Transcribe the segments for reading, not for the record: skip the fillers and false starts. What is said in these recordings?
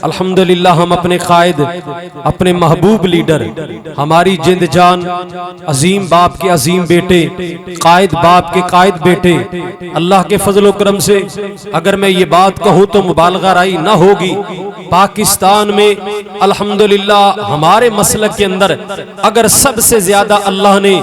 अल्हम्दुलिल्लाह हम अपने कायद, अपने महबूब लीडर, हमारी जिंद जान अजीम बाप के अजीम बेटे, कायद बाप के कायद बेटे, अल्लाह के फजल व करम से अगर मैं ये बात कहूँ तो मुबालगा राई ना होगी। पाकिस्तान में अल्हम्दुलिल्लाह हमारे मसलक के अंदर अगर सबसे ज्यादा अल्लाह ने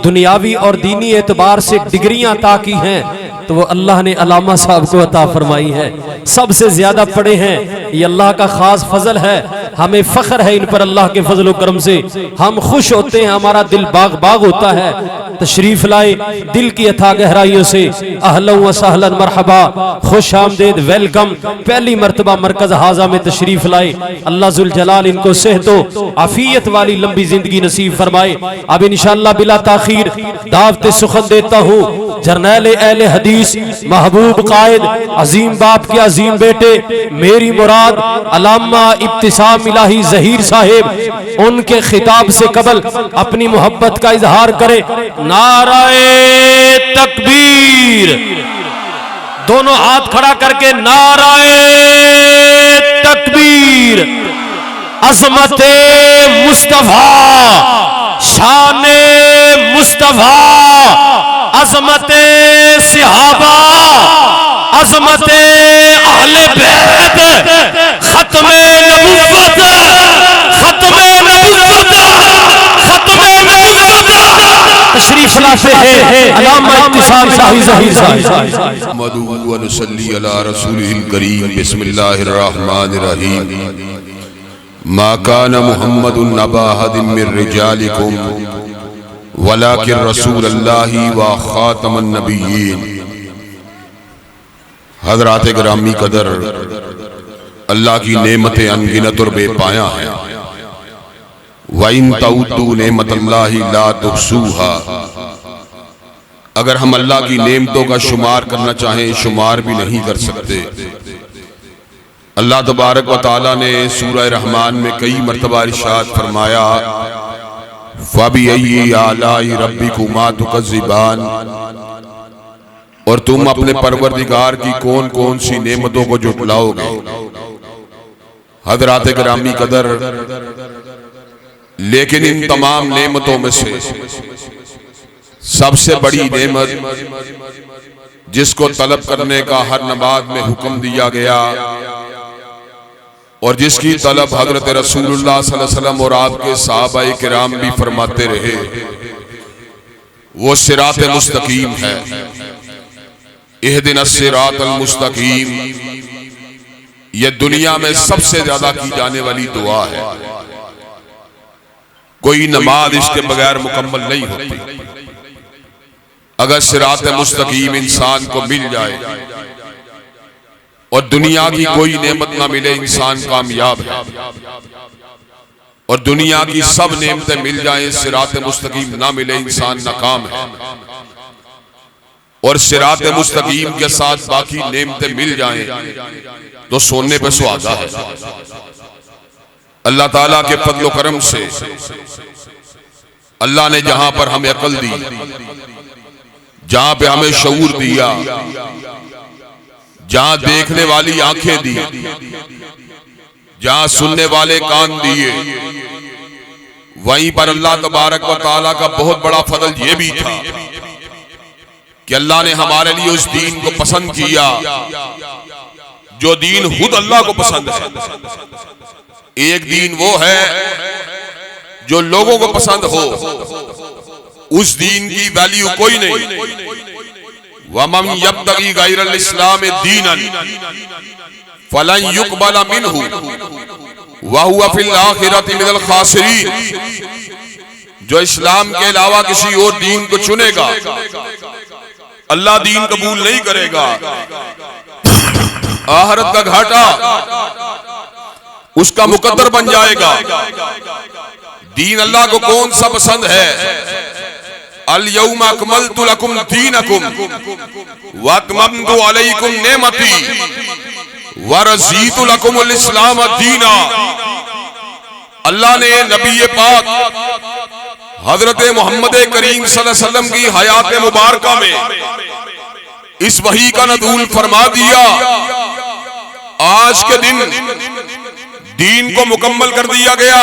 दुनियावी और दीनी एतबार से डिग्रियां अता की हैं तो वो अल्लाह ने अलामा साहब को अता फरमाई है। सबसे ज्यादा पढ़े हैं, ये अल्लाह का खास फजल है। हमें फख्र है इन पर अल्लाह के फजल व करम से। हम खुश होते हैं, हमारा दिल बाग बाग होता है। तशरीफ लाए दिल की अथा गहराइयों से अहलन व सहलन मरहबा, खुश आमदेद, वेलकम। पहली मर्तबा मरकज हाजा में तशरीफ लाए। अल्लाह जुल जलाल इनको सेहतो आफियत वाली लंबी जिंदगी नसीब फरमाए। अब इंशाअल्लाह बिला ताखीर दावत सुखन देता हूँ जर्नैल अहले हदीस, महबूब कायद, अजीम बाप के अजीम बेटे, मेरी मुराद अल्लामा इब्तिसाम इलाही ज़हीर साहिब, उनके खिताब से कबल अपनी मोहब्बत का इजहार करे। नाराए तकबीर, दोनों हाथ खड़ा करके नाराए तकबीर। अज़मते मुस्तफा, शाने मुस्तफा, अज़मते सहाबा, अज़मते अहले बैत, खत्मे नबुव्वत, खत्मे नबुव्वत, खत्मे नबुव्वत। तशरीफ लाते हैं अल्लामा इब्तिसाम इलाही ज़हीर साहिब। मदू व नसल्ली अला रसूलिल करीम। बिस्मिल्लाहिर रहमानिर रहीम। मा कान मुहम्मदुन नबा अहदिन मिर रिजालिकुम वलाकिन रसूलुल्लाहि व खातमुन नबिय्यीन। हज़रात गिरामी कदर, अल्लाह की नेमतें अनगिनत और बेपाया हैं। वइन तउद्दू नेमतल्लाहि ला तुहसूहा, अगर हम अल्लाह की नेमतों का शुमार करना चाहें शुमार भी नहीं कर सकते। अल्लाह तबारक व तआला ने सूरह रहमान में कई मर्तबा इरशाद फरमाया, फ़बिअय्यि आलाई रब्बिकुमा तुकज़्ज़िबान, और तुम अपने परवरदिगार की कौन कौन सी नेमतों को जुटलाओगे। हज़रात गिरामी कदर, लेकिन इन तमाम नेमतों में से सबसे बड़ी नेमत जिसको तलब करने का हर नमाज में हुक्म दिया गया और जिसकी तलब हजरत रसूलुल्लाह सल्लल्लाहु अलैहि वसल्लम और आपके सहाबाए किराम भी फरमाते रहे, वो सिरात मुस्तकीम है। इहदिनस सिरातल मुस्तकीम, ये दुनिया में सबसे ज्यादा की जाने वाली दुआ है। कोई नमाज इसके बगैर मुकम्मल नहीं होती। अगर सिरात मुस्तकीम इंसान को मिल जाए और दुनिया की कोई नेमत ना मिले, इंसान कामयाब है। और दुनिया की सब नेमतें मिल जाएं, सिरात मुस्तकीम ना मिले, इंसान नाकाम है। और सिरात मुस्तकीम के साथ बाकी नेमतें मिल जाएं तो सोने पे सुहागा है। अल्लाह ताला के फजल व करम से अल्लाह ने जहां पर हमें अकल दी, जहां पे हमें शऊर दिया, जहां देखने वाली आंखें दी, जहां सुनने वाले कान दिए, वहीं पर अल्लाह तबारक व तआला का बहुत बड़ा फजल ये भी था कि अल्लाह ने हमारे लिए उस दीन को पसंद किया जो दीन खुद अल्लाह को पसंद है। एक दीन वो है जो लोगों को पसंद हो, उस दीन की वैल्यू कोई नहीं। वमन यब्तगी गैरल इस्लाम दीनन फलन युक़बल मिन्हु व हुवा फिल आखिरति मिनल खासिरीन। जो इस्लाम के अलावा किसी और दीन को चुनेगा, अल्लाह दीन कबूल नहीं करेगा, आखिरत का घाटा उसका मुकद्दर बन जाएगा। दीन अल्लाह को कौन सा पसंद है? अल यौमा अकमलतु लकुम दीनकुम व अतममतु अलैकुम नेमती व रज़ीतु लकुमुल इस्लाम दीना। अल्लाह ने नबी पाक हजरत मोहम्मद करीम सल्लल्लाहु अलैहि वसल्लम की हयात मुबारका में इस वही का नज़ूल फरमा दिया। आज के दिन दीन को मुकम्मल कर दिया गया,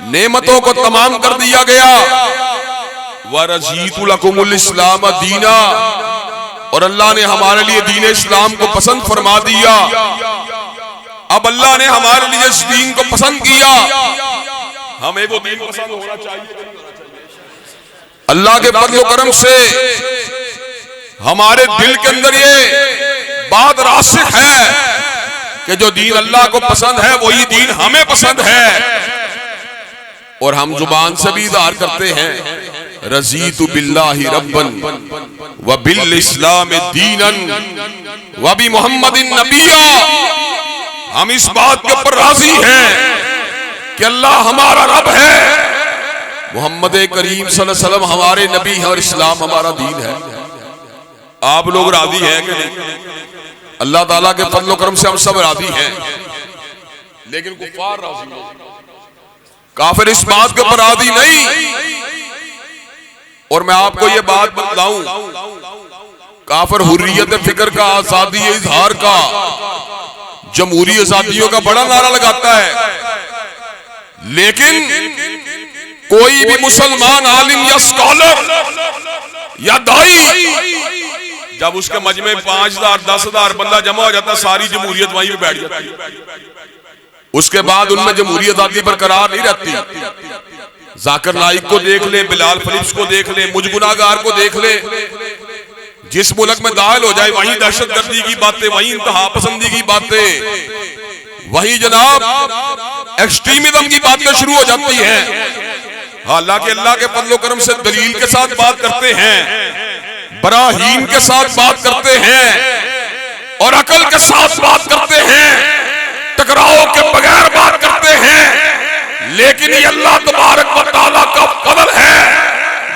नेमतों को तमाम कर दिया गया। वरज़ीतु लकुमुल इस्लाम दीना, और अल्लाह ने हमारे लिए दीन इस्लाम को पसंद फरमा दिया। अब अल्लाह ने हमारे लिए इस दीन को पसंद किया, हमें वो दीन पसंद होना चाहिए। अल्लाह के फज़ल व करम से हमारे दिल के अंदर ये बात रासिख है कि जो दीन अल्लाह को पसंद है वही दीन हमें पसंद है, और हम जुबान से भी इज़हार करते हैं, रज़ीतु बिल्लाहि रब्बन व बिल इस्लाम दीनन व बि मुहम्मदिन नबिया। हम इस बात के ऊपर राजी हैं कि अल्लाह हमारा रब है, मोहम्मद करीम सल्लल्लाहु अलैहि वसल्लम हमारे नबी है, और इस्लाम हमारा दीन है। आप लोग राजी हैं कि नहीं? अल्लाह ताला के फज़ल व करम से हम सब राजी हैं, लेकिन कुफार राजी नहीं, काफिर इस बात के ऊपर राजी नहीं। और मैं आपको ये बात बताऊं, काफिर हुर्रियत फिक्र का, आजादी इजहार का, जमहूरी आजादियों का बड़ा नारा लगाता है, लेकिन कोई भी मुसलमान आलिम या स्कॉलर या दाई जब उसके मजमे 5,000 10,000 बंदा जमा हो जाता है, सारी जमहूरियत वहीं पे बैठ जाती है। उसके बाद उनमें जमहूरी आजादी बरकरार नहीं रहती। जाकिर नाइक को देख ले, बिलाल फिलिप्स को देख ले, मुझ गुनाहगार को देख ले, जिस मुल्क में दाखिल हो जाए वहीं दहशतगर्दी की बातें, वहीं इंतहा पसंदी की बातें, वहीं जनाब एक्सट्रीमिज्म की बातें शुरू हो जाती हैं। हालांकि अल्लाह के फज़ल व करम से दलील के साथ बात करते हैं, बराहीन के साथ बात करते हैं, और अकल के साथ बात करते हैं, टकराव के बगैर बात करते हैं। लेकिन ये अल्लाह तबारक व तआला का फज़ल है,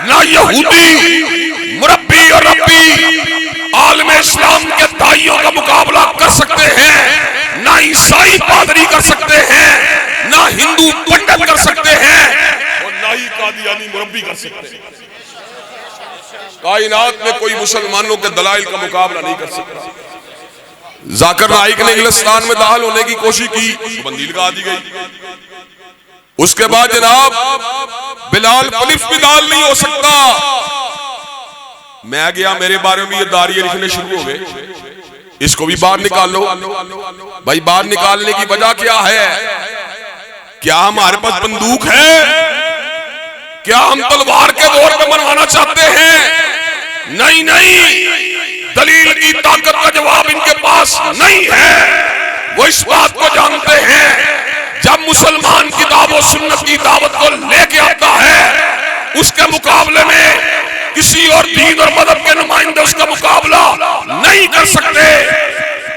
ना यहूदी मुरब्बी और रब्बी आलम इस्लाम के दाइयों का मुकाबला कर सकते हैं, ना ईसाई पादरी कर सकते हैं, ना हिंदू पंडित कर सकते हैं, और ना ही कादियानी मुरब्बी कर सकते हैं। कायनात में कोई मुसलमानों के दलाइल का मुकाबला नहीं कर सकता। जाकिर नाइक ने इंग्लिस्तान में दाखिल होने की कोशिश की, बंदी लगा दी गई। उसके बाद जनाब बिलाल फिलिप्स भी दाखिल नहीं हो सकता। मैं गया, मेरे बारे में ये दारिये लिखने शुरू हो गए, इसको भी बाहर निकालो। भाई बाहर निकालने की वजह क्या है? क्या हमारे पास बंदूक है? क्या हम तलवार के दौर पे मनवाना चाहते हैं? नहीं नहीं, दलील की ताकत का जवाब इनके पास नहीं है। वो इस बात को जानते हैं, जब मुसलमान किताब और सुन्नत की दावत को लेके आता है, उसके मुकाबले में किसी और दीन और मदद के नुमाइंदे उसका मुकाबला नहीं कर सकते।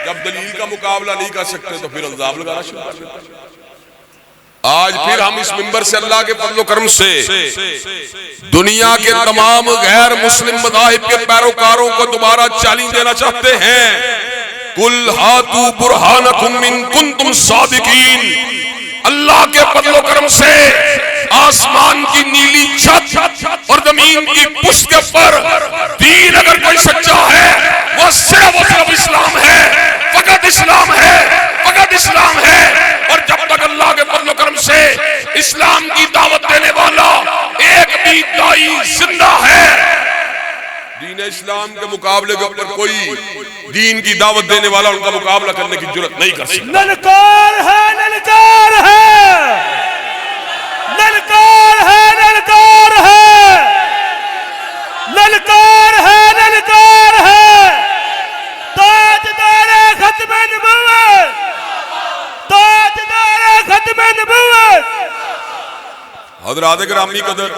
जब दलील का मुकाबला नहीं कर सकते तो फिर इल्जाम लगाना शुरू कर देते हैं। आज फिर हम इस मिंबर से अल्लाह के फज़ल व करम से दुनिया के तमाम गैर मुस्लिम मज़ाहिब के पैरोकारों को दोबारा चैलेंज देना चाहते हैं, कुल हातू बुरहानकुम इन कुंतुम सादिकीन। अल्लाह के फज़ल व करम से आसमान की नीली छत और जमीन की पुष्ट के ऊपर दीन अगर कोई सच्चा है, वो सिर्फ इस्लाम है, फकत इस्लाम है, फकत इस्लाम है। और जब तक अल्लाह के फज़ल व करम से इस्लाम की दावत देने वाला एक भी दाई जिंदा है, दीन इस्लाम के मुकाबले के ऊपर कोई दीन की दावत देने वाला उनका मुकाबला करने की जुर्रत नहीं कर सकता। ललकार है, ललकार है, ललकार है, ललकार है, ललकार है, ललकार है। ताजदारे खत्म नबूवत, ताजदारे खत्म नबूवत। हज़रात गिरामी कदर,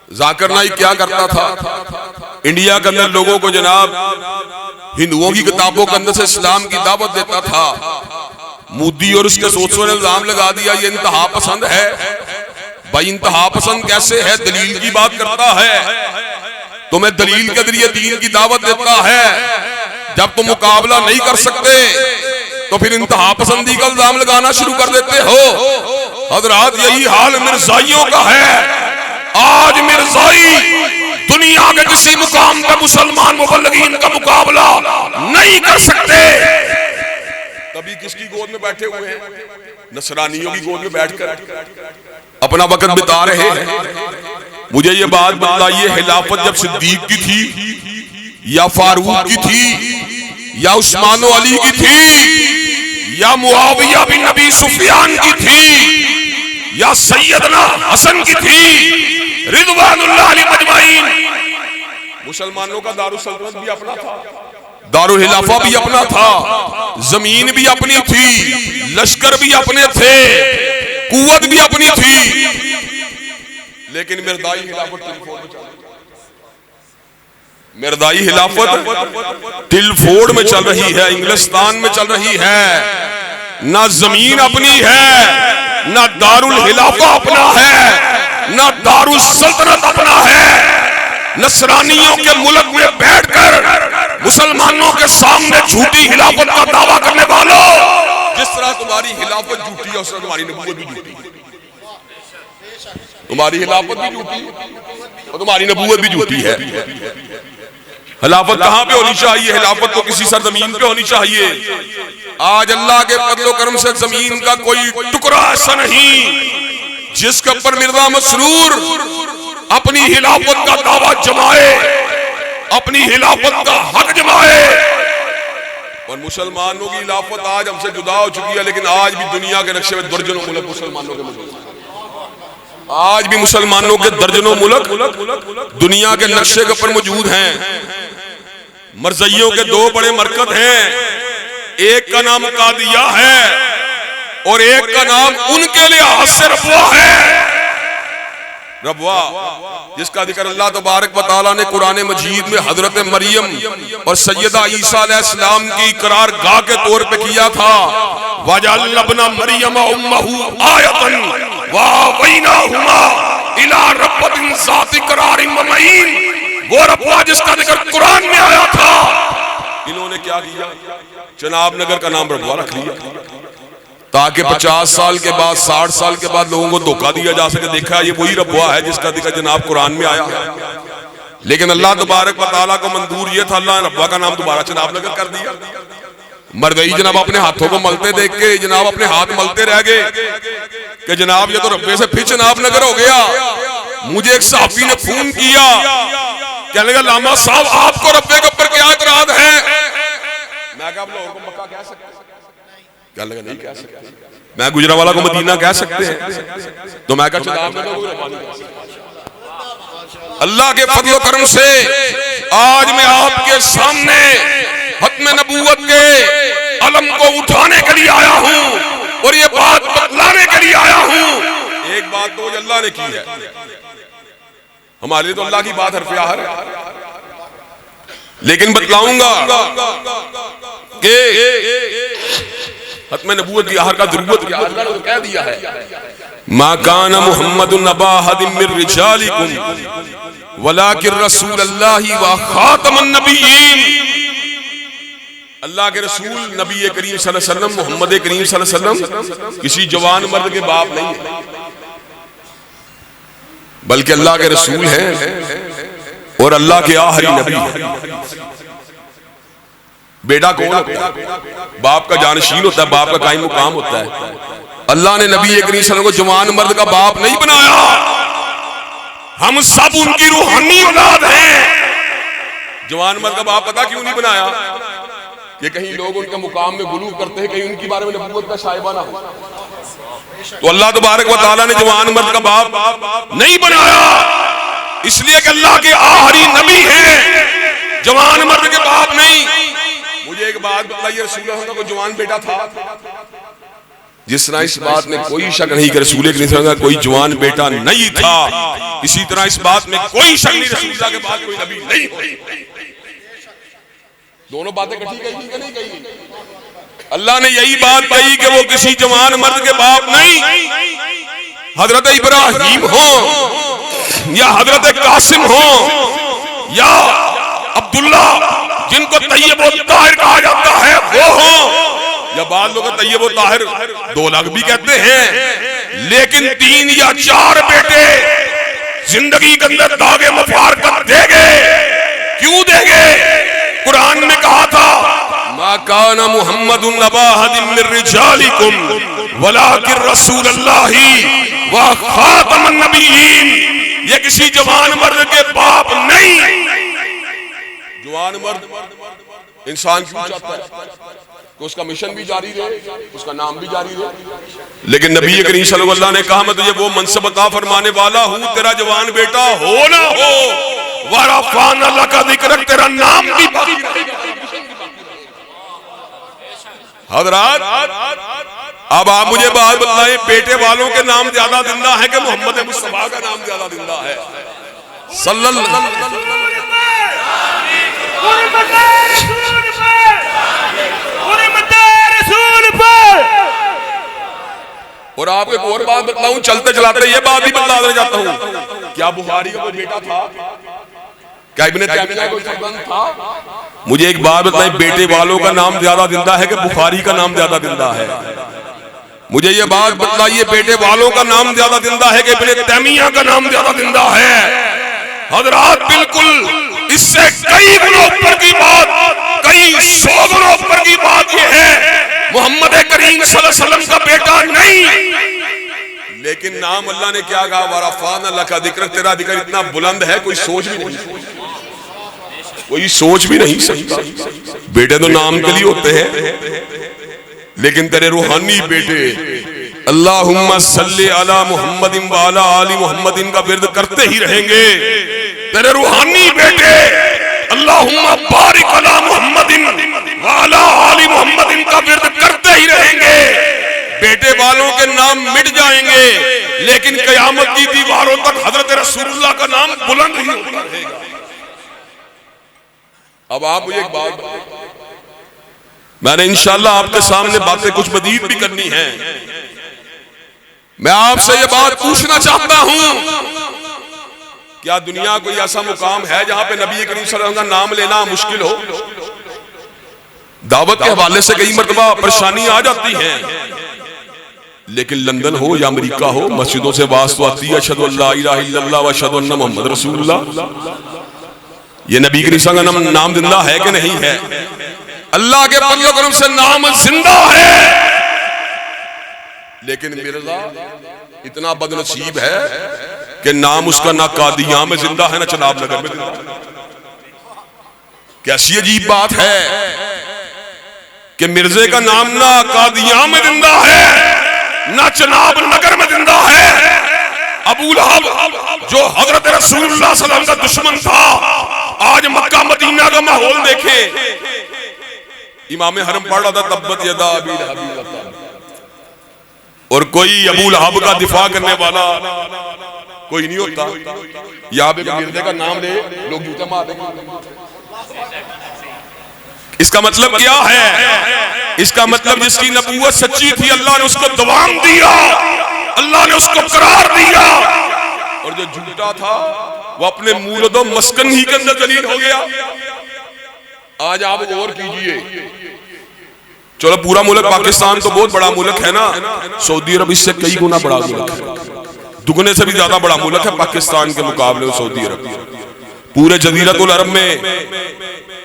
जाकिर नाइक क्या करता था? इंडिया के अंदर लोगों को जनाब हिंदुओं की किताबों के अंदर से इस्लाम की दावत देता था। मोदी और उसके सोचों ने इल्जाम लगा दिया ये इंतहा पसंद है। भाई इंतहा पसंद कैसे है? दलील की बात करता है, तुम्हें दलील के जरिए दीन की दावत देता है। जब तुम मुकाबला नहीं कर सकते तो फिर इंतहा पसंदी का इल्जाम लगाना शुरू कर देते हो। हज़रात यही हाल मिर्जाइयों का है। आज मिर्जाई दुनिया के किसी मुकाम पे मुसलमान मुबल्लिगीन का मुकाबला नहीं कर सकते। कभी किसकी गोद में बैठे हुए हैं? नसरानियों की गोद में बैठकर अपना वक्त बिता रहे हैं। मुझे ये बात बताइए, खिलाफत जब सिद्दीक की थी या फारूक की थी या उस्मान अली की थी या मुआविया बिन नबी सुफियान की थी या सैयदना हसन की थी रिज़वानुल्लाह अलैहिम अजमाइन, मुसलमानों का दारुल सल्तनत भी अपना था, दारुल हिलाफा भी अपना था, जमीन भी अपनी थी, लश्कर भी अपने थे, कुव्वत भी अपनी थी, लेकिन मिर्दाई हिलाफत टिलफोर्ड में चल रही है, इंग्लिस्तान में चल रही है। ना जमीन अपनी है, ना दारुल हिलाफा अपना है, ना दारुल सल्तनत अपना है। नसरानियों के मुल्क में बैठकर मुसलमानों के सामने झूठी हिलाफत का दावा करने वालों, जिस तरह तुम्हारी हिलाफत झूठी है उस तरह तुम्हारी नबूवत भी झूठी है। तुम्हारी हिलाफत भी झूठी है और तुम्हारी नबूवत भी झूठी है। हिलाफत कहां पे होनी चाहिए? हिलाफत तो किसी सरजमीन पे होनी चाहिए। आज अल्लाह के फज़ल व करम से जमीन का कोई टुकड़ा ऐसा नहीं जिसके ऊपर मिर्जा मसरूर अपनी हिलाफत का दावा जमाए, अपनी हिलाफत का हक जमाए। और मुसलमानों की हिलाफत आज हमसे जुदा हो चुकी है, लेकिन आज भी दुनिया के नक्शे में दर्जनों मुल्क मुसलमानों के मुल्क, आज भी मुसलमानों के दर्जनों मुल्क दुनिया के नक्शे के ऊपर मौजूद हैं। मरज़इयों के दो बड़े मरकज हैं, एक का नाम कादिया है और एक का नाम उनके लिहाज से रबवा है। रबवा जिसका जिक्र अल्लाह तबारक व तआला ने कुरान मजीद में हजरत मरियम और सैयदा ईसा अलैहिस्सलाम की करारगाह के तौर पे किया था। वजअलना इब्ना मरियम उम्महु आयतन व वैनाहुमा इला रब्बिन ज़ाति करारिन व मईन, वो रब्बा जिसका जिक्र कुरान में आया था। इन्होंने क्या किया? चनाब नगर का नाम रबवा रख लिया ताकि 50 साल के बाद 60 साल के बाद लोगों को धोखा दिया जा सके। देखा ये वही रबवा है जिसका जिक्र जनाब कुरान में आया है, लेकिन अल्लाह तबारक व तआला को मंजूर ये था, अल्लाह ने रब्बा का नाम दोबारा चनाब नगर कर दिया। मरदई जनाब अपने हाथों को मलते देख के जनाब अपने हाथ मलते रह गए कि जनाब ये तो रब्बे से फिर चनाब नगर हो गया। मुझे एक सहाफी ने फोन किया, कहने लगा लामा साहब आपको रब्बे के ऊपर क्या इतराज है? मैं कहा आप लोगों को मक्का कह सकते हैं? क्या लगा नहीं कह सकते। मैं गुजरावाला को मदीना कह सकते हैं, तो मैं कहा अल्लाह के फज़ल व करम से आज मैं आपके सामने खत्म नबूवत के अलम को उठाने के लिए आया हूं और ये बात बतलाने के लिए आया हूं। एक बात तो अल्लाह ने की है, हमारे लिए तो अल्लाह की बात हरफ आहर है, लेकिन बतलाऊंगा कि खत्म नबूवत की आहर का जरूरत क्या है। तो कह दिया है मा काना मुहम्मदुन अबा अहदिम मिर रिजालिकुम वलाकिन रसूलुल्लाहि व खातमुन नबिय्यीन। अल्लाह के रसूल नबी करीम सल्लल्लाहु अलैहि वसल्लम मोहम्मद करीम सल्लल्लाहु अलैहि वसल्लम किसी जवान मर्द के बाप नहीं है, बल्कि अल्लाह के रसूल हैं और अल्लाह के आखिरी नबी हैं। बेटा कौन होता है? बाप का जानशीन होता है, बाप का कायम मुकाम होता है। अल्लाह ने नबी करीम सल्लल्लाहु अलैहि वसल्लम को जवान मर्द का बाप नहीं बनाया, हम सब उनकी रूहानी औलाद हैं। जवान मर्द का बाप पता क्यों नहीं बनाया? कि कहीं लोग उनके मुकाम में गुलू करते हैं, कहीं उनकी बारे में नबूवत का शायबा ना हो। तो अल्लाह तबारक व तआला ने जवान मर्द का बाप नहीं बनाया, इसलिए कि अल्लाह के आखिरी नबी हैं, जवान मर्द के बाप नहीं। मुझे एक बात बताइए, रसूलुल्लाह का कोई जवान बेटा था? जिस तरह इस बात में कोई शक नहीं कि रसूलुल्लाह का कोई जवान बेटा नहीं था, इसी तरह इस बात में कोई शक नहीं रसूलुल्लाह के बाद कोई नबी नहीं हुई। दोनों बातें इकट्ठी कही थी कि नहीं कही? अल्लाह ने यही बात कही कि वो किसी जवान मर्द के बाप नहीं, हजरत इब्राहिम हो या हजरत कासिम हो या अब्दुल्ला जिनको तैयब व ताहिर कहा जाता है वो हो, या बाद लोग तैयब व ताहिर 2 लाख भी कहते हैं, लेकिन 3 या 4 बेटे जिंदगी के अंदर दागे मुबारकत देंगे। क्यों देंगे? कुरान में कहा था मा काना मुहम्मदुन नबा अहदिन मिन रिजालिकुम वलाकिन रसूलुल्लाहि व खातमुन नबिय्यीन। ये किसी जवान मर्द के बाप नहीं। जवान मर्द इंसान क्यों चाहता है कि उसका मिशन भी जारी रहे, उसका नाम भी जारी रहे। लेकिन नबी करीम सल्लल्लाहु अलैहि वसल्लम ने कहा, मैं तुझे वो मनसब अता फरमाने वाला हूं, तेरा जवान बेटा हो ना हो, वरफ़अना लका ज़िक्रक, तेरा नाम भी बाकी रहेगा। हज़रात, अब आप मुझे बात बताएं, बेटे वालों के नाम ज्यादा जिंदा है कि मोहम्मद मुस्तफा का नाम ज्यादा जिंदा है? सल्लल्लाहु और आपको एक और बात बताऊं, चलते चलाते ये बात भी बता देना चाहता हूं, क्या बुखारी का कोई बेटा था? क्या इब्ने तैमिया कोई फर्जंद था? मुझे एक बात बताएं, बेटे वालों का नाम ज्यादा जिंदा है कि बुखारी का नाम ज्यादा जिंदा है? मुझे ये बात बताइए, बेटे वालों का नाम ज्यादा जिंदा है कि इब्ने तैमिया का नाम ज्यादा जिंदा है? हज़रात, बिल्कुल इससे कई गुना ऊपर की बात, कई 100 गुना ऊपर की बात ये है, मोहम्मद करीम सल्लल्लाहु अलैहि वसल्लम का बेटा नहीं, लेकिन नाम अल्लाह ने क्या कहा, वरफ़अना लका ज़िक्रक, तेरा जिक्र इतना बुलंद है कोई सोच भी नहीं सकता। बेटे तो नाम के लिए होते हैं, लेकिन तेरे रूहानी बेटे अल्लाहुम्मा सल्ली अला मुहम्मदिन व अला आलि मुहम्मदिन का विर्द करते ही रहेंगे। तेरे रूहानी बेटे अल्लाहुम्मा बारिक अला मुहम्मदिन व अला आलि मुहम्मदिन का विर्द करते ही रहेंगे। बेटे वालों के नाम मिट जाएंगे, लेकिन कयामत की दीवारों तक हजरत रसूलुल्लाह का नाम बुलंद ही होता रहेगा। अब आप मुझे एक बात बताएं, मैंने इंशाअल्लाह आपके सामने बातें कुछ मजीद भी करनी है। मैं आपसे ये बात पूछना चाहता हूं, क्या दुनिया कोई ऐसा मुकाम है जहां पे नबी करीम सल्लल्लाहु अलैहि वसल्लम का नाम लेना मुश्किल हो? दावत के हवाले से कई मर्तबा परेशानी आ जाती है, लेकिन लंदन हो या अमेरिका हो, मस्जिदों से आवाज तो आती है, अशहदु अल्ला इलाहा इल्लल्लाह व अशहदु अन्ना मुहम्मद रसूलुल्लाह। ये नबी करीम सल्लल्लाहु अलैहि वसल्लम का नाम जिंदा है कि नहीं है? अल्लाह के फज़ल व करम से नाम जिंदा है, लेकिन मिर्जा इतना बदनसीब है कि नाम उसका ना कादियां में जिंदा है ना चनाब नगर में जिंदा है। कैसी अजीब बात है कि मिर्जे का नाम ना कादियां में जिंदा है ना चनाब नगर में जिंदा है। अबू लहब जो हजरत रसूलुल्लाह सल्लल्लाहु अलैहि वसल्लम का दुश्मन था, आज मक्का मदीना का माहौल देखे, इमाम हरम पढ़ रहा था तब्बत यदा अबी लहब, और कोई अबू लहब का दिफा करने वाला कोई नहीं होता। यहाँ पे मिर्जे का नाम ले लोग जूते मार देंगे। इसका मतलब क्या है? इसका मतलब जिसकी नबूवत सच्ची थी, अल्लाह ने उसको दवाम दिया, अल्लाह ने उसको करार दिया, और जो झूठा था वो अपने मूलदो मस्कन ही के अंदर जलील हो गया। आज आप गौर कीजिए, चलो पूरा मुल्क पाकिस्तान तो बहुत बड़ा मुल्क है ना, सऊदी अरब इससे कई गुना बड़ा मुल्क है, दुगने से भी ज्यादा बड़ा मुल्क है पाकिस्तान के मुकाबले में सऊदी अरब। पूरे जजीरतुल अरब में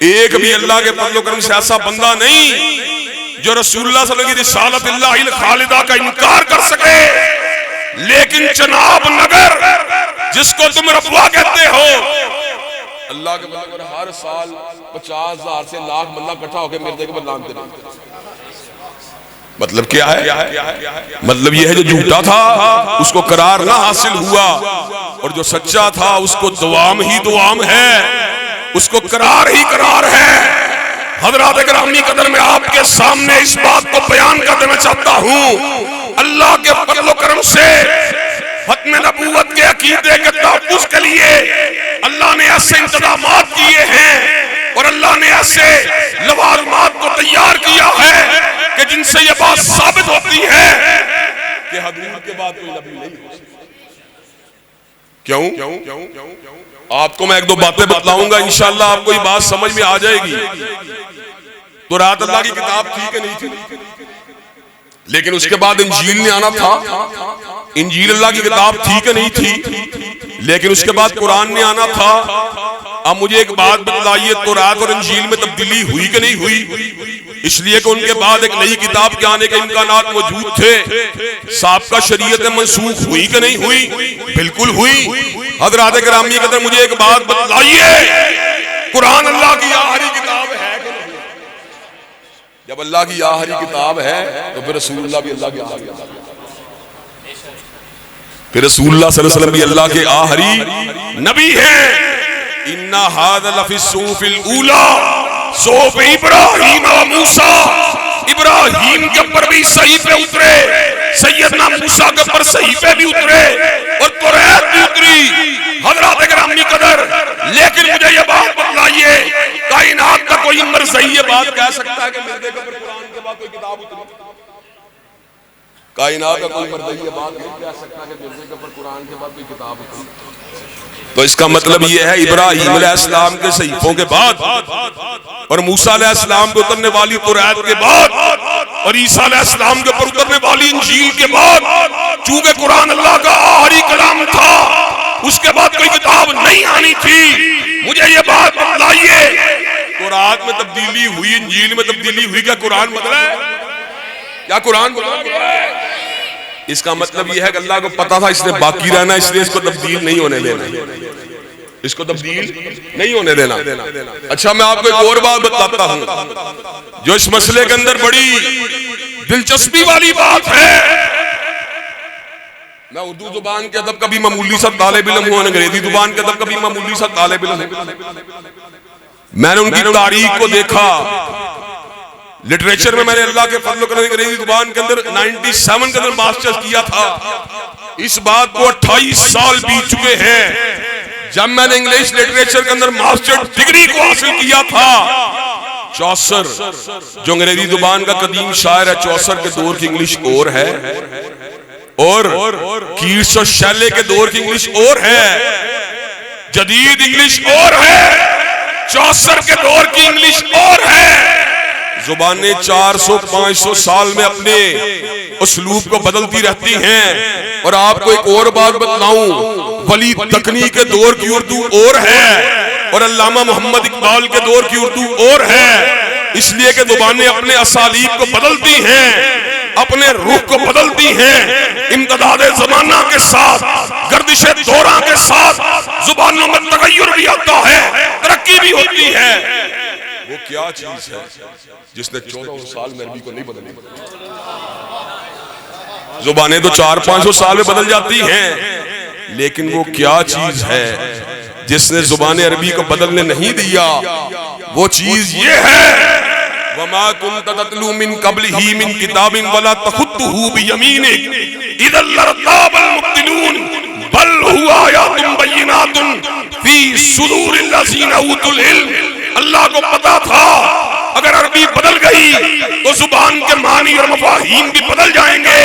एक भी अल्लाह के फज़ल व करम से ऐसा बंदा नहीं जो रसूलुल्लाह सल्लल्लाहु अलैहि वसल्लम की रिसालतिल्लाहिल खालिदा का इनकार कर सके। लेकिन चनाब नगर जिसको तुम रफ़वा कहते हो, अल्लाह के बंदे हर साल 50,000 से लाख बंदा इकट्ठा होकर मिर्जे के बदनाम करते। मतलब क्या है? मतलब यह है जो झूठा था उसको करार ना हासिल हुआ, और जो सच्चा था उसको दुआम ही दुआम है, उसको करार ही करार है। हज़रात गिरामी कदर में आपके सामने इस बात को बयान कर देना चाहता हूँ, अल्लाह के फज़ल व करम से खत्म नबूवत के अकीदे के तहफ़्फ़ुज़ के लिए अल्लाह ने ऐसे इंतज़ामात किए हैं और अल्लाह ने ऐसे लवाज़िमात को तैयार किया है कि जिनसे ये बात साबित होती है कि हजूर के बाद कोई नबी नहीं हो सकता। क्यों? आपको मैं एक दो बातें बतलाऊंगा, इंशाअल्लाह आपको ये बात समझ में आ जाएगी। तो रात अल्लाह की किताब थी कि नहीं थी? लेकिन उसके बाद इंजील ने आना था। इंजील अल्लाह की किताब थी कि नहीं थी? लेकिन उसके बाद कुरान ने आना था। अब मुझे एक बात बतलाइए, तो रात और इंजील में तब्दीली हुई कि नहीं हुई? इसलिए कि उनके बाद एक नई किताब के आने के इम्कानात मौजूद थे। साबका शरीयत मनसूख हुई कि नहीं हुई? बिल्कुल हुई। हज़रात गिरामी के अंदर मुझे एक बात बतलाइए, कुरान अल्लाह की आखिरी किताब है कि नहीं? जब अल्लाह की आखिरी किताब है तो फिर रसूलुल्लाह भी अल्लाह के आखिरी, फिर रसूलुल्लाह सल्लल्लाहु अलैहि वसल्लम भी अल्लाह के आखिरी नबी हैं। इन्ना हाज़ा लफ़ी सूफ़िल ऊला सूफ़ इब्राहीम व मूसा। इब्राहीम के ऊपर भी सहीफे उतरे, सैयदना मूसा के ऊपर सहीफे भी उतरे और तौरात भी उतरी। हज़रात गिरामी कदर, लेकिन मुझे ये बात बतलाइए, कायनात का कोई मरज़ई ये बात कह सकता है कि मिर्ज़े के ऊपर कुरान के बाद कोई किताब उतरी? कायनात का कोई मर्द ये बात नहीं कह सकता कि मिर्ज़े के ऊपर कुरान के बाद कोई किताब उतरी। तो इसका मतलब ये है इब्राहीम अलैहिस्सलाम के सहीफों के बाद और मूसा अलैहिस्सलाम के उतरने वाली तौरात के बाद और ईसा अलैहिस्सलाम के ऊपर उतरने वाली इंजील के बाद, चूंकि कुरान अल्लाह का आखिरी कलाम था, उसके बाद कोई किताब नहीं आनी थी। मुझे ये बात बताइए, तौरात में तब्दीली हुई, इंजील में तब्दीली हुई, क्या कुरान बदला है? क्या कुरान बदला है? इसका मतलब यह है कि अल्लाह को पता था इसने बाकी रहना, इसलिए इसको तब्दील नहीं होने देना, इसको तब्दील नहीं होने देना। अच्छा, मैं आपको एक और बात बताता हूं जो इस मसले के अंदर बड़ी दिलचस्पी वाली बात है। मैं उर्दू जुबान के अदब का भी मामूली सा तालिब इल्म हूं, अंग्रेजी जुबान के अदब का भी मामूली सा तालिब इल्म हूं। मैंने उनकी तारीख को देखा, लिटरेचर में मैंने अल्लाह के फजल करम अंग्रेजी जुबान के अंदर 97 के अंदर मास्टर्स किया था। इस बात को 28 साल बीत चुके हैं जब मैंने इंग्लिश लिटरेचर के अंदर मास्टर डिग्री को हासिल किया था। चौसर जो अंग्रेजी जुबान का कदीम शायर है, चौसर के दौर की इंग्लिश और है और कीट्स और शैले के दौर की इंग्लिश और है, जदीद इंग्लिश और है, चौसर के दौर की इंग्लिश और है। जुबानें 400-500 साल में अपने उसलूब को बदलती रहती हैं। और आपको एक और बात बतलाऊं, वली दकनी के दौर की उर्दू और है और अल्लामा मोहम्मद इकबाल के दौर की उर्दू और है। इसलिए कि जुबानें अपने असालीब को बदलती हैं, अपने रुख को बदलती हैं, इम्तिदाद ज़माना के साथ, गर्दिश दौरा के साथ जुबानों में तगय्युर भी आता है, तरक्की भी होती है। वो क्या चीज है जिसने 1400 साल में अरबी को नहीं बदली? जुबानें तो 400-500 साल में बदल जाती हैं, लेकिन वो क्या चीज है जिसने जुबान अरबी को बदलने नहीं दिया? वो चीज ये है, वमा कुन्त ततलू मिन क़ब्लिही मिन किताबिन वला तख़ुत्तुहू बियमीनिक इज़ल लरताबल मुब्तिलून बल हुवा आयातुन बय्यिनातुन फी सुदूरिल लज़ीना ऊतुल इल्म। अल्लाह को पता था अगर अरबी बदल गई तो जुबान के मानी और मफाहीम भी बदल जाएंगे।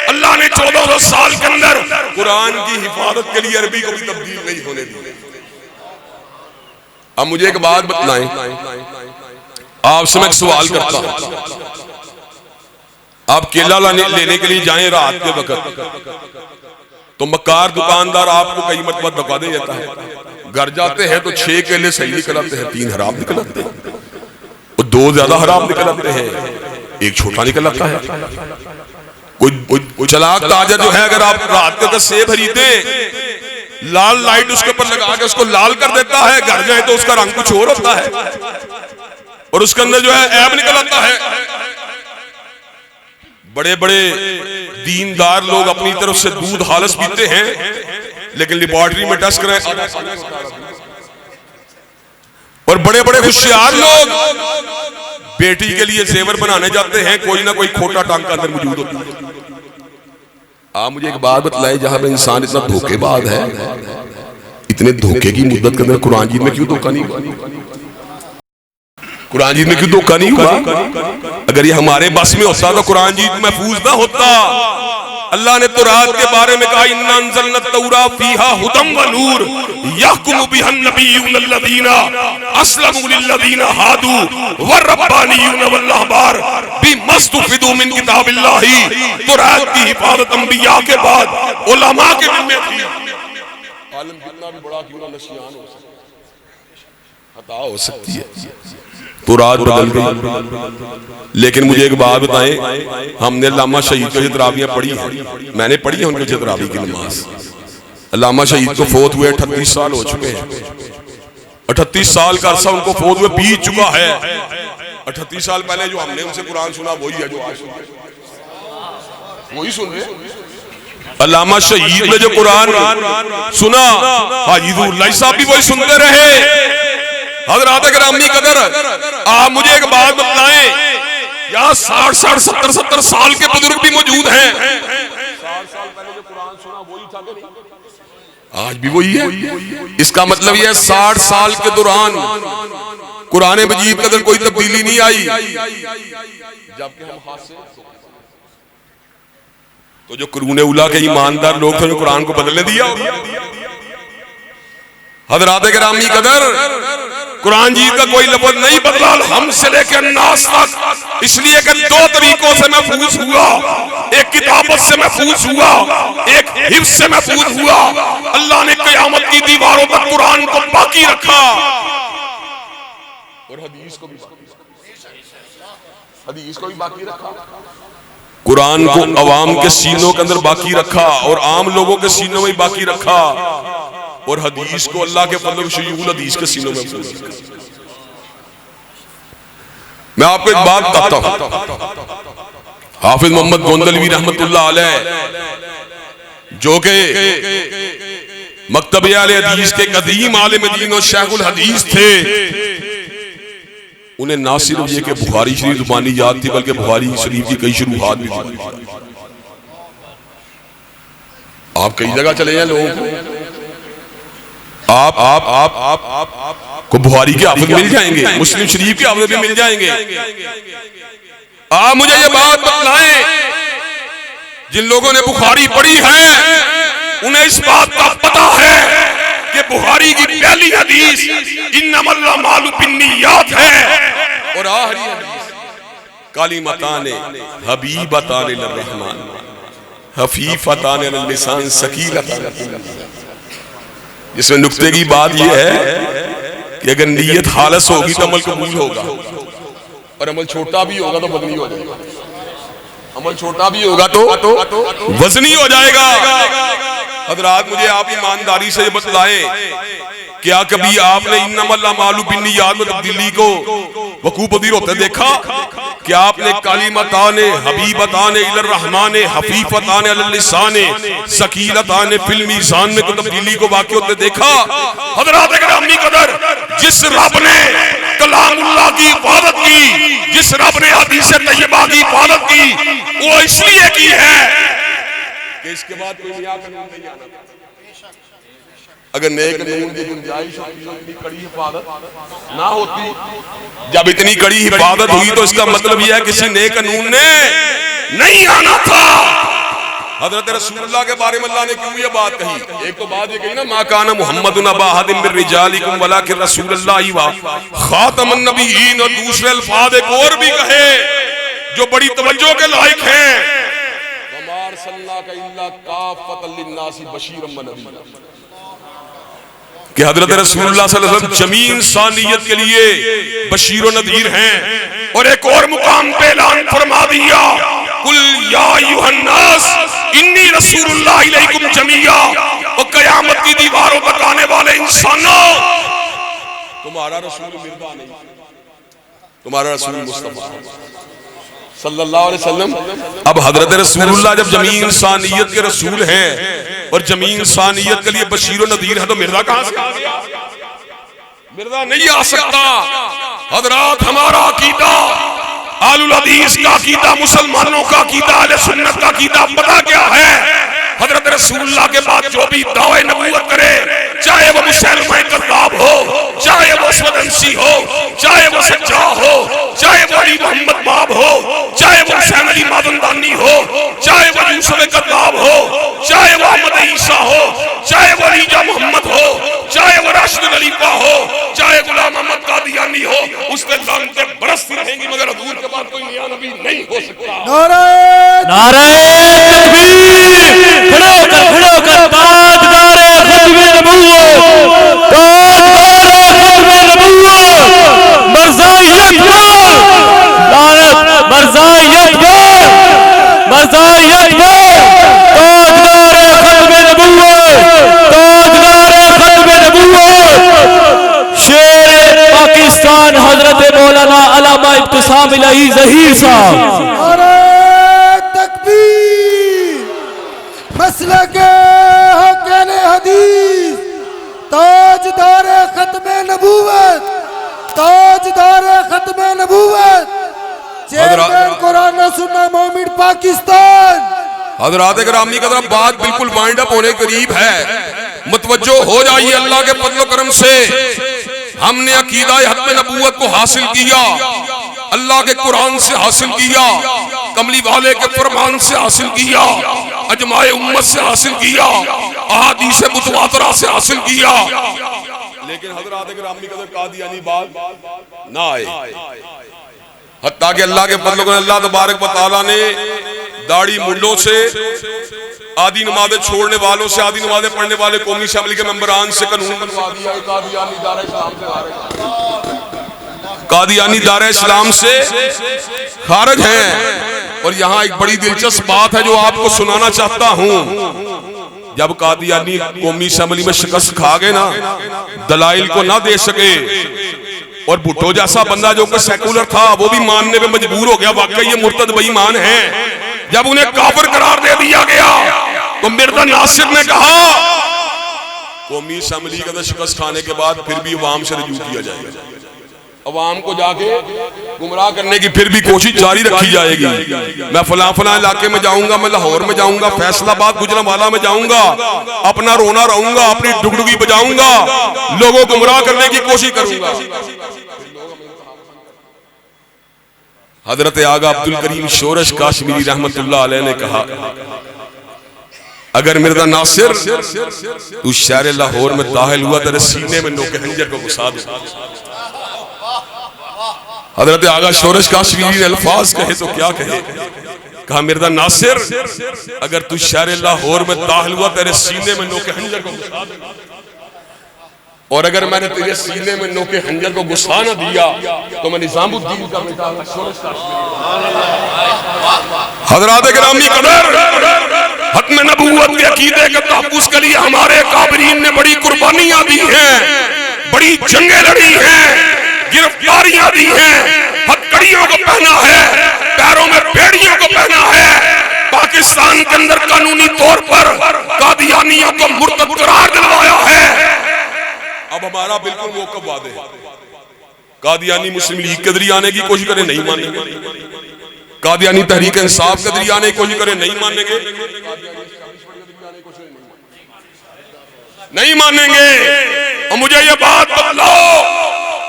अल्लाह ने 1400 साल के अंदर कुरान की हिफाजत के लिए अरबी को भी तब्दील नहीं होने दी। अब मुझे एक बात बतलाएं, आपसे मैं एक सवाल करता हूं। आप केला लेने के लिए जाएं रात के वक्त, तो मक्कार दुकानदार आपको कई मरतबा धोखा दे देता है। घर जाते हैं तो 6 केले सही निकल आते हैं, 3 हराम निकल आते हैं, और 2 ज्यादा हराम निकल आते हैं, 1 छोटा निकल आता है। कोई चलाक ताजा जो है, अगर आप रात के सेब खरीदे, लाल लाइट उसके ऊपर लगा के उसको लाल कर देता है, घर जाए तो उसका रंग कुछ और होता है और उसके अंदर जो है ऐब निकल आता है। बड़े बड़े दीनदार लोग अपनी तरफ से दूध हालस पीते हैं, लेकिन लेबोरेटरी में टेस्ट कराए। और बड़े बड़े होशियार लोग बेटी के लिए जेवर बनाने जाते हैं, कोई ना कोई खोटा टांका अंदर मौजूद होता है। आप मुझे एक बात बतलाए, जहां पे इंसान इतना धोखेबाज है, इतने धोखे की मुद्दत के अंदर कुरान जी में क्यों धोखा नहीं हुआ? कुरान जी में क्यों धोखा नहीं हुआ? अगर ये हमारे बस में होता तो कुरान जी महफूज ना होता। अल्लाह ने तौरात के बारे में कहा, इन्ना अंज़लना तौरात फीहा हुदम व नूर यहकुमु बिहन नबिय्युन अल्लज़ीना अस्लमू लिल्लज़ीना हादू व रब्बानियून वल अहबार बिमस्तुफिदू मिन किताबिल्लाही। तौरात की हिफाजत अंबिया के बाद उलमा के जिम्मे थी। आलम कितना भी बड़ा क्यों ना नसियान हो सकता है, खता हो सकती है, तो रात बदल गई। लेकिन मुझे एक बात बताएं, हमने अल्लामा शहीद की तरावियां पढ़ी हैं, मैंने पढ़ी है उनकी तरावी की नमाज। अल्लामा शहीद को फोत हुए 38 साल हो चुके हैं। 38 साल का अरसा उनको फोत हुए बीत चुका है। 38 साल पहले जो हमने उनसे कुरान सुना वही है जो आज वही सुन रहे। अल्लामा शहीद ने जो कुरान सुना, हाजिदुल्लाह साहब भी वही सुनते रहे। हज़रात गिरामी कदर, आप मुझे एक बात बताएं, यहाँ 60-70 साल के बुजुर्ग भी मौजूद हैं। 60 साल पहले जो कुरान सुना वही था कि नहीं? आज भी वही है। इसका मतलब यह 60 साल के दौरान कुरान मजीद के अंदर कोई तब्दीली नहीं आई। जबकि हम हाथ से तो जो कुरूने उला के ईमानदार लोग थे कुरान को बदलने दिया। हज़रात गिरामी कदर, कुरान जी का कोई लफ्ज़ नहीं बदला हम से लेकर नास तक, इसलिए कि 2 तरीकों से महफूज हुआ। एक किताबत से महफूज हुआ, एक हिफ्ज़ से महफूज हुआ। अल्लाह ने क़यामत की दीवारों तक कुरान को बाकी रखा और हदीस को भी बाकी रखा। कुरान को अवाम के सीनों के अंदर बाकी रखा और आम लोगों के सीनों में बाकी रखा, और हदीस को अल्लाह के फज़ल शयूल हदीस के सीनों में। मैं आपको एक बात बताता हूं, हाफिज मोहम्मद गोंदलवी रहमतुल्लाह अलैह जो के मकतब आले हदीस के कदीम आलिम दीन और शेखुल हदीस थे, उन्हें ना सिर्फ ये कि बुखारी शरीफ जुबानी याद थी बल्कि बुखारी शरीफ की कई शुरूआत भी थी। आप कई जगह चले जाए लोगों को, आप को बुखारी के हाफिज मिल जाएंगे, मुस्लिम शरीफ के हाफिज भी मिल जाएंगे। आप मुझे ये बात बतलाएं, जिन लोगों ने बुखारी पढ़ी है उन्हें इस बात का पता है कि बुखारी की पहली हदीस इन्नमल अमालु बिन्नियात है और आखिरी हदीस कालिमताने हबीबताने लिर्रहमान हफीफताने अल लिसान सकीलताने। इसमें नुक्ते की बात यह है कि अगर नीयत खालिस होगी तो अमल कबूल होगा, और अमल छोटा भी होगा तो वजनी हो जाएगा। अमल छोटा भी होगा तो वजनी हो जाएगा। हज़रात, मुझे आप ईमानदारी से बतलाएं, क्या कभी आपने इन्नमल अमालु बिन्नियात में तब्दीली को वकूअ पज़ीर होते देखा? क्या आपने कालिमताने हबीबताने इलर रहमाने हफीफताने अलल लिसाने सकीलताने फिल मीज़ान में को तब्दीली को वाक़ई होते देखा? हज़रात गिरामी कदर, जिस रब ने कलामुल्लाह की इबादत की, जिस रब ने हदीस तैयबा की इबादत की, वो इसलिए की है कि इसके बाद कोई नया कानून नहीं आना। अगर नए कानून की गुंजाइश होती तो इतनी कड़ी हिफाजत ना होती। जब इतनी कड़ी हिफाजत हुई तो इसका मतलब यह है किसी नए कानून ने नहीं आना था। हज़रत रसूलुल्लाह के बारे में अल्लाह ने क्यों ये बात कही? एक तो बात ये कही ना, मा काना मुहम्मदुन अबा अहदिन मिन रिजालिकुम वलाकिन रसूलुल्लाह व खातमुन नबिय्यीन, और दूसरे अल्फाज एक और भी कहे जो बड़ी तवज्जो के लायक हैं, वमा अरसलनाका इल्ला काफ़तल लिन्नासि बशीरन व नज़ीरा, कि हज़रत रसूलुल्लाह सल्लल्लाहु अलैहि वसल्लम जमीन इंसानियत के लिए बशीर और नज़ीर हैं। और एक और मुकाम पे ऐलान फरमा दिया, कुल या अय्युहन्नास इन्नी रसूलुल्लाह इलैकुम जमीआ, और क़यामत की दीवारों तक आने वाले इंसानों, तुम्हारा रसूल मिर्दा नहीं, तुम्हारा रसूल मुस्तफा सल्लल्लाहु अलैहि वसल्लम। अब हज़रत रसूलुल्लाह जब जमीन इंसानियत के रसूल हैं और जमीन इंसानियत के लिए बशीर और नज़ीर है, तो मिर्दा कहां से आ गया? मिर्दा नहीं आ सकता। हज़रात, हमारा अकीदा, आलुल हदीस का अकीदा, मुसलमानों का अकीदा, अहले सुन्नत का अकीदा पता क्या है? हज़रत रसूलुल्लाह के बाद जो भी दावे नबूवत करे, चाहे वो मुसलमा कज़्ज़ाब हो, चाहे वो स्वदंसी हो, चाहे वो सच्चा हो, चाहे वो अली मोहम्मद बाब हो, चाहे वो हुसैन अली मादनदानी हो, चाहे वो यूसुफ कज़्ज़ाब हो, चाहे वो अहमद ईसा हो, चाहे वो अलीजा मोहम्मद हो, चाहे वो राशिद खलीफा हो, चाहे गुलाम अहमद कादियानी हो, उसके लानतें बरसती रहेंगी, मगर हुजूर के बाद कोई नया नबी नहीं हो सकता। नारे तकबीर, खड़े होकर ताजदारे खत्मे नबूवत, ताजदारे खत्मे नबूवत, मर्ज़ाइयत साहब इलाही जहीर साहब। अरे तकबीर, मसलके हक़-ए हदीस, ताजदार खत्मे नबूवत, ताजदार खत्मे नबूवत, चेयरमैन कुरान और सुन्नत मोमिन पाकिस्तान। हज़रात गिरामी का बात बिल्कुल वाइंड अप होने करीब है, मुतवज्जो हो जाइए। अल्लाह के फज़ल करम से हमने अकीदा हक़ नबूवत को हासिल किया, अल्लाह के कुरान से हासिल किया, कमली वाले के फरमान से हासिल किया, अजमाए उम्मत से हासिल किया, अहादीस मुतवातरा से हासिल किया। लेकिन हज़रात गिरामी का कादियानी बात ना आए, हत्ता कि अल्लाह के फज़ल को अल्लाह तबारक व तआला ने दाढ़ी मुंडों से, आधी नमाज़ें छोड़ने वालों से, आधी नमाज़ें पढ़ने वाले कौमी असेंबली के मेंबरान से कानून बनवा दिया। कादियानी दारा इस्लाम से खारिज हैं। और यहाँ एक बड़ी दिलचस्प बात है जो आपको सुनाना चाहता हूँ। जब कादियानी कौमी असेंबली में शिकस्त खा गए ना, दलाइल को ना दे सके, और भुट्टो जैसा बंदा जो कि सेकुलर था वो भी मानने पे मजबूर हो गया वाकई ये मुर्तद बेईमान है, जब उन्हें काफिर करार दे दिया गया तो मिर्जा नासिर ने कहा कौमी असेंबली का शिकस्त खाने के बाद फिर भी अवाम से रजू किया जाएगा, अवाम को जाके गुमराह करने की फिर भी कोशिश जारी रखी जाएगी। मैं फला फला इलाके में जाऊंगा, मैं लाहौर में जाऊंगा, फैसलाबाद गुजरांवाला में जाऊंगा, अपना रोना रहूंगा, अपनी डुगडुगी बजाऊंगा, लोगों को गुमराह करने की कोशिश करूंगा। हजरत आगा अब्दुल करीम शोरश काश्मीरी रहमतुल्लाह अलैह ने कहा, अगर मिर्जा नासिर तू शहर लाहौर में दाखिल हुआ तेरे सीने में नोके खंजर को घुसा दे। हजरत आगा शोरश काश्मीरी ने अल्फाज कहे तो क्या कहे, कहा मिर्जा नासिर अगर तू शहर लाहौर में दाखिल हुआ तेरे सीने में नोके खंजर को घुसा दे, और अगर मैंने तेरे सीने में नोके खंजर को घुसा न दिया तो मैं निजामुद्दीन का मिटाऊंगा। हज़रात गिरामी कदर, हक़ नबूवत के अकीदे के तहफ़्फ़ुज़ के लिए हमारे काबिरीन ने बड़ी कुर्बानियां दी हैं, बड़ी जंगें लड़ी हैं, गिरफ्तारियां दी हैं, हथकड़ियों को पहना है, पैरों में बेड़ियों को पहना है, पाकिस्तान के अंदर कानूनी तौर पर कादियानियों को मुर्तद करार दिलवाया है। अब हमारा बिल्कुल मौक़िफ़ वादे है, कादियानी मुस्लिम लीग के जरिए आने की कोशिश करें नहीं मानेंगे, कादियानी तहरीक इंसाफ के जरिए आने की कोशिश करें नहीं मानेंगे, नहीं मानेंगे। और मुझे ये बात बतलाओ,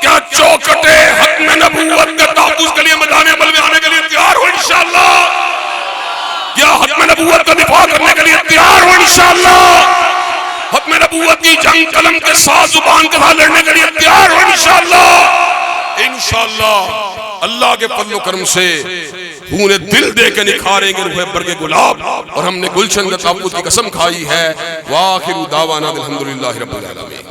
क्या चौखटे हक़ नबूवत के तहफ़्फ़ुज़ के लिए मैदान अमल में आने के लिए तैयार हो इंशाअल्लाह? क्या हक़ नबूवत का दिफा करने के लिए तैयार हो इंशाअल्लाह? हक़ नबूवत की जंग कलम के साथ जुबान के साथ लड़ने के लिए तैयार हो इंशाअल्लाह? इंशाअल्लाह अल्लाह के फज़ल करम से खूने दिल दे के निखारेंगे रूह बरगे गुलाब, और हमने गुलशन के तहफ़्फ़ुज़ की कसम खाई है। वाखिरु दावाना अल्हम्दुलिल्लाहि रब्बिल आलमीन।